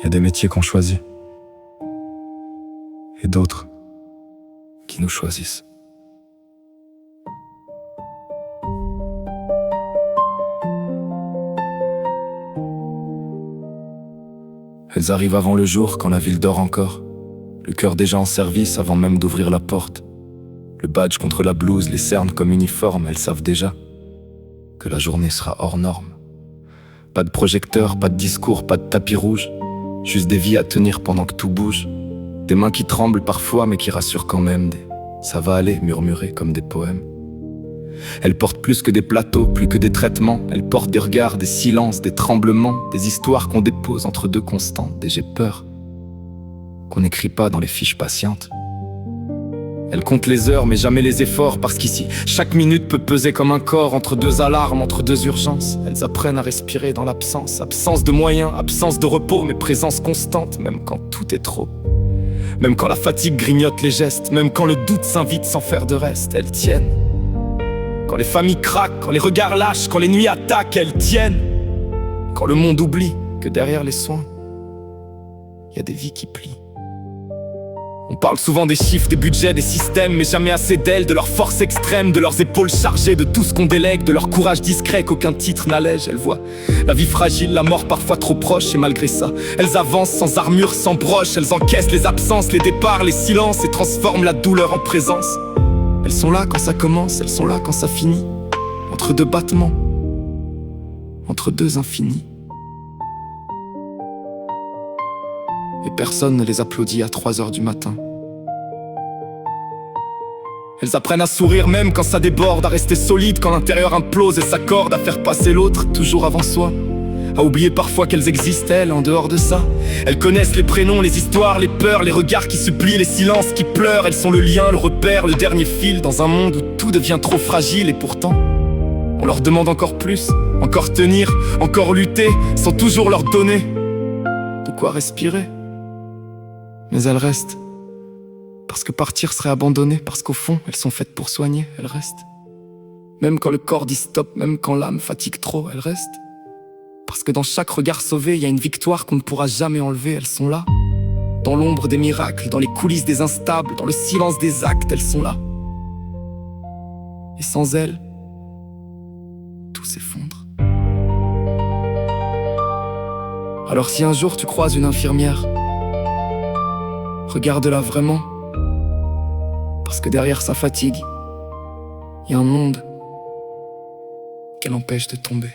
Il y a des métiers qu'on choisit et d'autres qui nous choisissent. Elles arrivent avant le jour, quand la ville dort encore. Le cœur déjà en service avant même d'ouvrir la porte. Le badge contre la blouse, les cernes comme uniforme, elles savent déjà que la journée sera hors norme. Pas de projecteur, pas de discours, pas de tapis rouge. Juste des vies à tenir pendant que tout bouge. Des mains qui tremblent parfois mais qui rassurent quand même. Des « ça va aller » murmurés comme des poèmes. Elles portent plus que des plateaux, plus que des traitements. Elles portent des regards, des silences, des tremblements. Des histoires qu'on dépose entre deux constantes. Et j'ai peur qu'on n'écrit pas dans les fiches patientes. Elles comptent les heures mais jamais les efforts, parce qu'ici, chaque minute peut peser comme un corps, entre deux alarmes, entre deux urgences. Elles apprennent à respirer dans l'absence. Absence de moyens, absence de repos, mais présence constante, même quand tout est trop. Même quand la fatigue grignote les gestes, même quand le doute s'invite sans faire de reste. Elles tiennent. Quand les familles craquent, quand les regards lâchent, quand les nuits attaquent, elles tiennent. Quand le monde oublie que derrière les soins, il y a des vies qui plient. On parle souvent des chiffres, des budgets, des systèmes, mais jamais assez d'elles, de leur force extrême, de leurs épaules chargées, de tout ce qu'on délègue, de leur courage discret qu'aucun titre n'allège. Elles voient la vie fragile, la mort parfois trop proche, et malgré ça, elles avancent sans armure, sans broche. Elles encaissent les absences, les départs, les silences, et transforment la douleur en présence. Elles sont là quand ça commence, elles sont là quand ça finit, entre deux battements, entre deux infinis. Et personne ne les applaudit à 3 heures du matin. Elles apprennent à sourire même quand ça déborde, à rester solide quand l'intérieur implose et s'accorde, à faire passer l'autre toujours avant soi, à oublier parfois qu'elles existent, elles, en dehors de ça. Elles connaissent les prénoms, les histoires, les peurs, les regards qui supplient, les silences qui pleurent. Elles sont le lien, le repère, le dernier fil dans un monde où tout devient trop fragile. Et pourtant, on leur demande encore plus, encore tenir, encore lutter, sans toujours leur donner de quoi respirer. Mais elles restent, parce que partir serait abandonner, parce qu'au fond, elles sont faites pour soigner, elles restent. Même quand le corps dit stop, même quand l'âme fatigue trop, elles restent. Parce que dans chaque regard sauvé, il y a une victoire qu'on ne pourra jamais enlever, elles sont là. Dans l'ombre des miracles, dans les coulisses des instables, dans le silence des actes, elles sont là. Et sans elles, tout s'effondre. Alors si un jour tu croises une infirmière, regarde-la vraiment, parce que derrière sa fatigue, il y a un monde qu'elle empêche de tomber.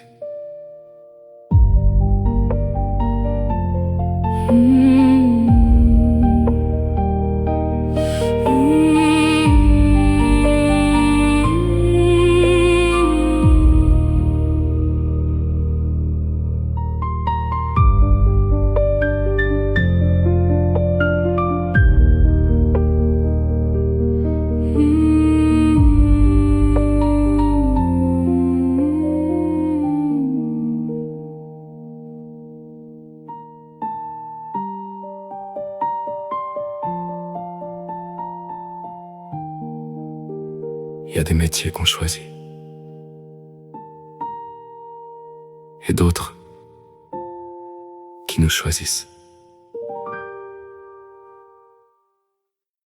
Il y a des métiers qu'on choisit et d'autres qui nous choisissent.